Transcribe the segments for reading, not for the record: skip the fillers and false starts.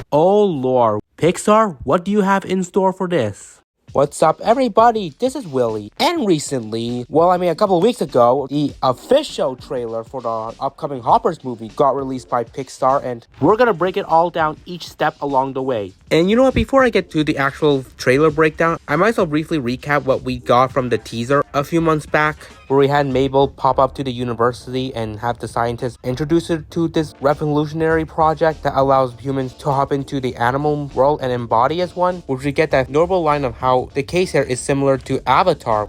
Oh lord, Pixar, what do you have in store for this? What's up everybody, this is Willie, and recently, a couple of weeks ago, the official trailer for the upcoming Hoppers movie got released by Pixar, and we're gonna break it all down each step along the way. And you know what, before I get to the actual trailer breakdown, I might as well briefly recap what we got from the teaser a few months back, where we had Mabel pop up to the university and have the scientists introduce her to this revolutionary project that allows humans to hop into the animal world and embody as one, which we get that notable line of how the case here is similar to Avatar.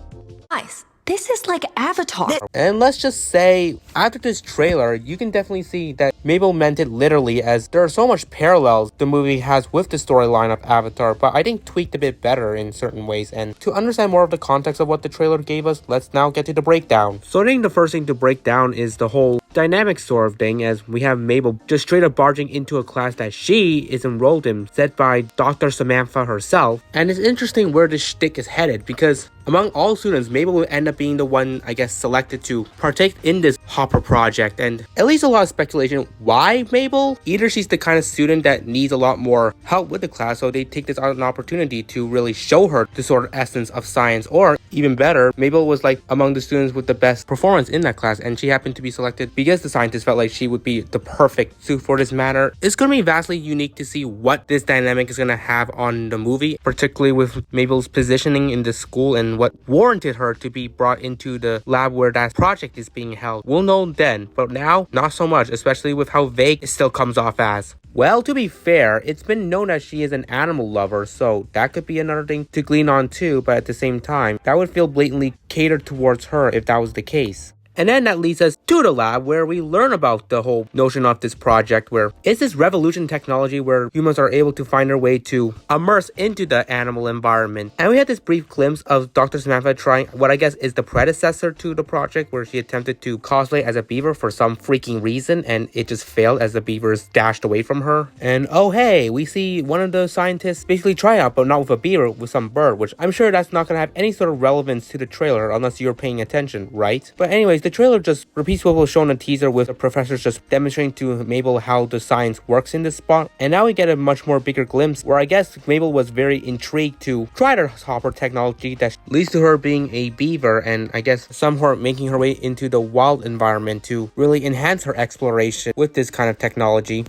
Guys, this is like Avatar. And let's just say, after this trailer, you can definitely see that Mabel meant it literally, as there are so much parallels the movie has with the storyline of Avatar, but I think tweaked a bit better in certain ways. And to understand more of the context of what the trailer gave us, let's now get to the breakdown. So I think the first thing to break down is the whole dynamic sort of thing, as we have Mabel just straight up barging into a class that she is enrolled in, set by Dr. Samantha herself. And it's interesting where this shtick is headed, because among all students, Mabel will end up being the one, selected to partake in this Hopper project. And at least a lot of speculation, why Mabel? Either she's the kind of student that needs a lot more help with the class, so they take this as an opportunity to really show her the sort of essence of science, or even better, Mabel was among the students with the best performance in that class, and she happened to be selected because the scientists felt like she would be the perfect suit for this matter. It's going to be vastly unique to see what this dynamic is going to have on the movie, particularly with Mabel's positioning in the school and what warranted her to be brought into the lab where that project is being held. We'll know then, but now, not so much, especially with how vague it still comes off as. Well, to be fair, it's been known that she is an animal lover, so that could be another thing to glean on too, but at the same time, that would feel blatantly catered towards her if that was the case. And then that leads us to the lab, where we learn about the whole notion of this project, where is this revolution technology where humans are able to find their way to immerse into the animal environment. And we had this brief glimpse of Dr. Samantha trying what I guess is the predecessor to the project, where she attempted to cosplay as a beaver for some freaking reason, and it just failed as the beavers dashed away from her. And oh hey, we see one of the scientists basically try out, but not with a beaver, with some bird, which I'm sure that's not going to have any sort of relevance to the trailer unless you're paying attention, right? But anyways, the trailer just repeats what was shown in the teaser, with the professors just demonstrating to Mabel how the science works in this spot. And now we get a much more bigger glimpse, where I guess Mabel was very intrigued to try the Hopper technology that leads to her being a beaver, and I guess somehow making her way into the wild environment to really enhance her exploration with this kind of technology.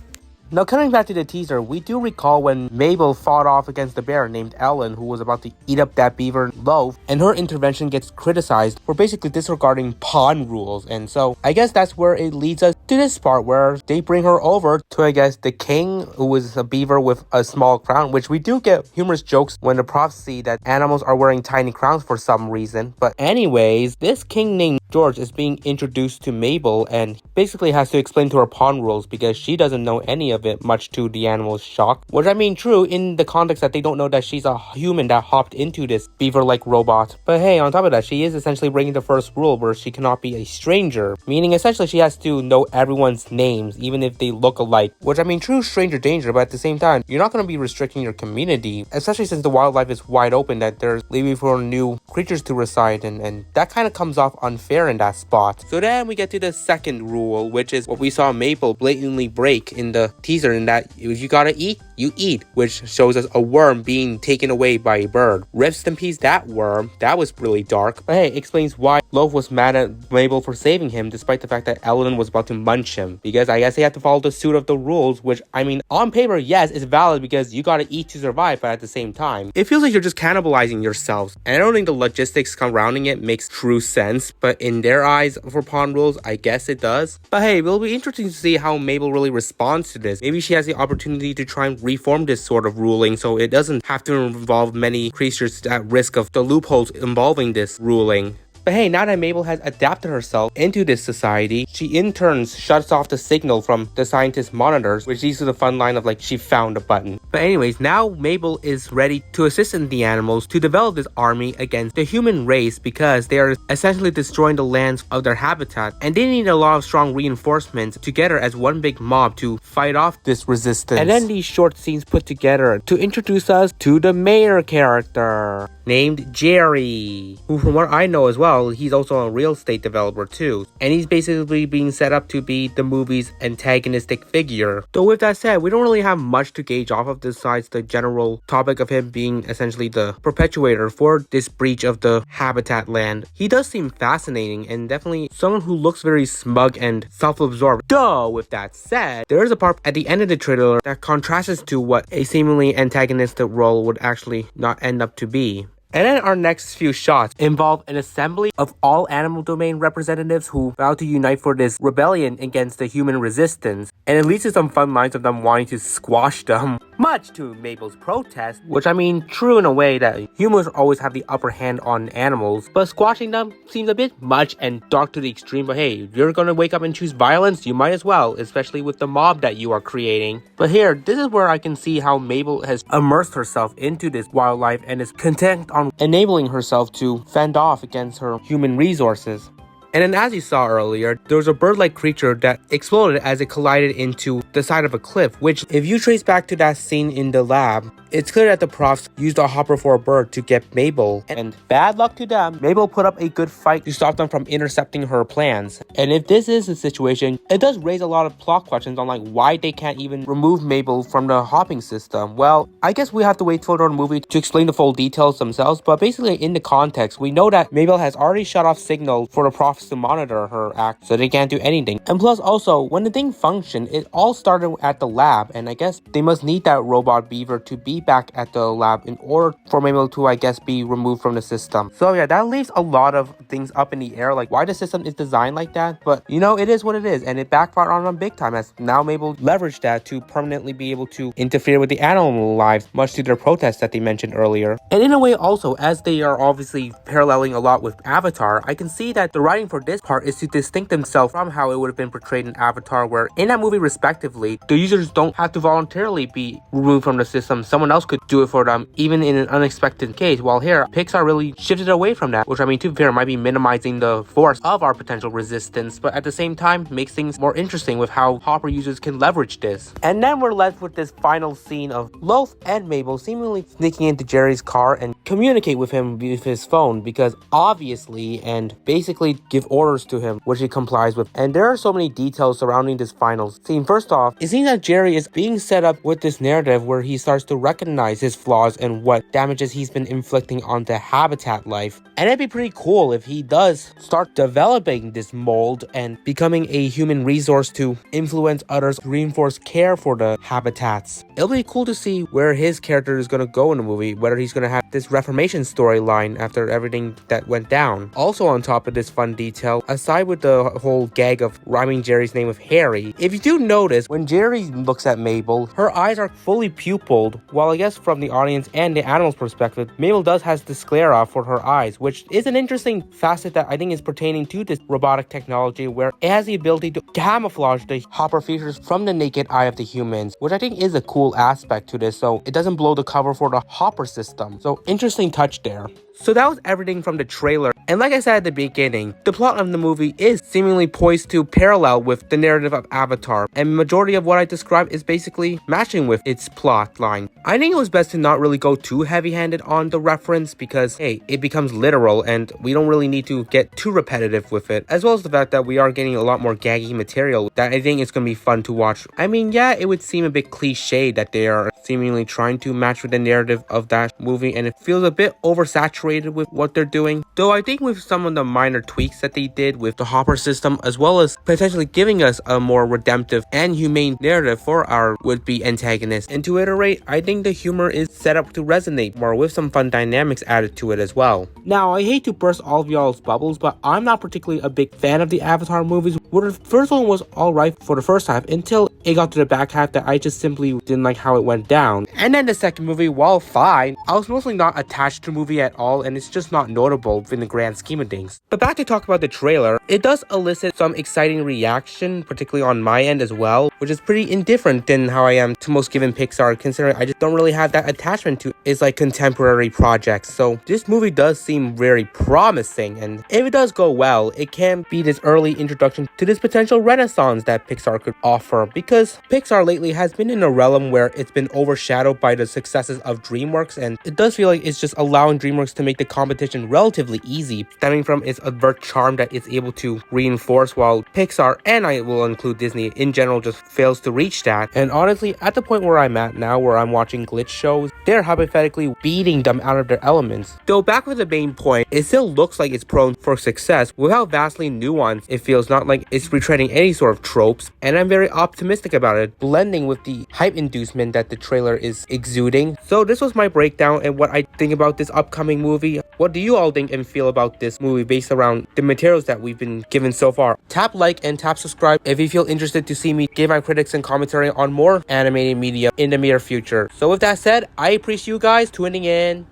Now, coming back to the teaser, we do recall when Mabel fought off against the bear named Ellen, who was about to eat up that beaver loaf, and her intervention gets criticized for basically disregarding pond rules. And so I guess that's where it leads us to this part, where they bring her over to, I guess, the king, who is a beaver with a small crown, which we do get humorous jokes when the prophecy that animals are wearing tiny crowns for some reason. But anyways, this king named George is being introduced to Mabel and basically has to explain to her pond rules, because she doesn't know any of it, much to the animal's shock. Which I mean, true in the context that they don't know that she's a human that hopped into this beaver-like robot. But hey, on top of that, she is essentially breaking the first rule, where she cannot be a stranger, meaning essentially she has to know everyone's names, even if they look alike. Which I mean, true stranger danger, but at the same time, you're not going to be restricting your community, especially since the wildlife is wide open, that there's leaving for new creatures to reside, and that kind of comes off unfair in that spot. So then we get to the second rule, which is what we saw Mabel blatantly break in the teaser, in that if you gotta eat, you eat, which shows us a worm being taken away by a bird. Rest in peace, that worm. That was really dark. But hey, it explains why Loaf was mad at Mabel for saving him, despite the fact that Ellen was about to munch him, because I guess they had to follow the suit of the rules, which I mean, on paper, yes, it's valid because you gotta eat to survive, but at the same time, it feels like you're just cannibalizing yourselves. And I don't think the logistics surrounding it makes true sense, but in their eyes, for pond rules, I guess it does. But hey, it'll be interesting to see how Mabel really responds to this. Maybe she has the opportunity to try and reform this sort of ruling, so it doesn't have to involve many creatures at risk of the loopholes involving this ruling. But hey, now that Mabel has adapted herself into this society, she in turn shuts off the signal from the scientist monitors, which leads to the fun line of she found a button. But anyways, now Mabel is ready to assist in the animals to develop this army against the human race, because they are essentially destroying the lands of their habitat, and they need a lot of strong reinforcements together as one big mob to fight off this resistance. And then these short scenes put together to introduce us to the mayor character named Jerry, who from what I know as well well, he's also a real estate developer too, and he's basically being set up to be the movie's antagonistic figure. Though with that said, we don't really have much to gauge off of besides the general topic of him being essentially the perpetuator for this breach of the habitat land. He does seem fascinating and definitely someone who looks very smug and self-absorbed. Though with that said, there is a part at the end of the trailer that contrasts to what a seemingly antagonistic role would actually not end up to be. And then our next few shots involve an assembly of all animal domain representatives who vow to unite for this rebellion against the human resistance. And it leads to some fun lines of them wanting to squash them. Much to Mabel's protest, which I mean, true in a way that humans always have the upper hand on animals, but squashing them seems a bit much and dark to the extreme. But hey, if you're gonna wake up and choose violence, you might as well, especially with the mob that you are creating. But here, this is where I can see how Mabel has immersed herself into this wildlife and is content on enabling herself to fend off against her human resources. And then as you saw earlier, there was a bird-like creature that exploded as it collided into the side of a cliff, which if you trace back to that scene in the lab, it's clear that the profs used a hopper for a bird to get Mabel, and bad luck to them, Mabel put up a good fight to stop them from intercepting her plans. And if this is the situation, it does raise a lot of plot questions on like why they can't even remove Mabel from the hopping system. Well, I guess we have to wait for the movie to explain the full details themselves, but basically in the context, we know that Mabel has already shut off signal for the profs to monitor her act, so they can't do anything. And plus also, when the thing functioned, it all started at the lab, and I guess they must need that robot beaver to be back at the lab in order for Mabel to, I guess, be removed from the system. So yeah, that leaves a lot of things up in the air, like why the system is designed like that, but you know, it is what it is, and it backfired on them big time, as now Mabel leveraged that to permanently be able to interfere with the animal lives, much to their protest that they mentioned earlier. And in a way also, as they are obviously paralleling a lot with Avatar, I can see that the writing for this part is to distinct themselves from how it would have been portrayed in Avatar, where in that movie respectively, the users don't have to voluntarily be removed from the system. Someone else could do it for them, even in an unexpected case. While here, Pixar really shifted away from that, which I mean, to be fair, might be minimizing the force of our potential resistance, but at the same time, makes things more interesting with how Hopper users can leverage this. And then we're left with this final scene of Loaf and Mabel seemingly sneaking into Jerry's car and communicate with him with his phone, because obviously, and basically give orders to him, which he complies with. And there are so many details surrounding this final scene. First off, it seems that Jerry is being set up with this narrative where he starts to recognize his flaws and what damages he's been inflicting on the habitat life. And it'd be pretty cool if he does start developing this mold and becoming a human resource to influence others, reinforce care for the habitats. It'll be cool to see where his character is going to go in the movie, whether he's going to have this reformation storyline after everything that went down. Also on top of this fun detail, aside with the whole gag of rhyming Jerry's name with Harry, if you do notice, when Jerry looks at Mabel, her eyes are fully pupilled, while I guess from the audience and the animal's perspective, Mabel does has the sclera for her eyes, which is an interesting facet that I think is pertaining to this robotic technology, where it has the ability to camouflage the Hopper features from the naked eye of the humans, which I think is a cool aspect to this, so it doesn't blow the cover for the Hopper system. So interesting touch there. So that was everything from the trailer, and like I said at the beginning, the plot of the movie is seemingly poised to parallel with the narrative of Avatar, and majority of what I described is basically matching with its plot line. I think it was best to not really go too heavy-handed on the reference, because hey, it becomes literal and we don't really need to get too repetitive with it, as well as the fact that we are getting a lot more gaggy material that I think is going to be fun to watch. I mean, yeah, it would seem a bit cliche that they are seemingly trying to match with the narrative of that movie, and it feels a bit oversaturated with what they're doing, though I think with some of the minor tweaks that they did with the Hopper system, as well as potentially giving us a more redemptive and humane narrative for our would-be antagonist. And to iterate, I think the humor is set up to resonate more with some fun dynamics added to it as well. Now, I hate to burst all of y'all's bubbles, but I'm not particularly a big fan of the Avatar movies, where the first one was alright for the first half until it got to the back half that I just simply didn't like how it went down. And then the second movie, while fine, I was mostly not attached to the movie at all, and it's just not notable in the grand scheme of things. But back to talk about the trailer, it does elicit some exciting reaction, particularly on my end as well, which is pretty indifferent than how I am to most given Pixar, considering I just don't really have that attachment to its like contemporary projects. So this movie does seem very promising, and if it does go well, it can be this early introduction to this potential renaissance that Pixar could offer, because Pixar lately has been in a realm where it's been overshadowed by the successes of DreamWorks, and it does feel like it's just allowing DreamWorks to make the competition relatively easy, stemming from its overt charm that it's able to reinforce, while Pixar, and I will include Disney in general, just fails to reach that. And honestly, at the point where I'm at now, where I'm watching glitch shows, they're hypothetically beating them out of their elements. Though back with the main point, it still looks like it's prone for success with how vastly nuanced it feels, not like it's retreading any sort of tropes, and I'm very optimistic about it, blending with the hype inducement that the trailer is exuding. So this was my breakdown and what I think about this upcoming movie. What do you all think and feel about this movie based around the materials that we've been given so far? Tap like and tap subscribe if you feel interested to see me give my critics and commentary on more animated media in the near future. So with that said, I appreciate you guys tuning in.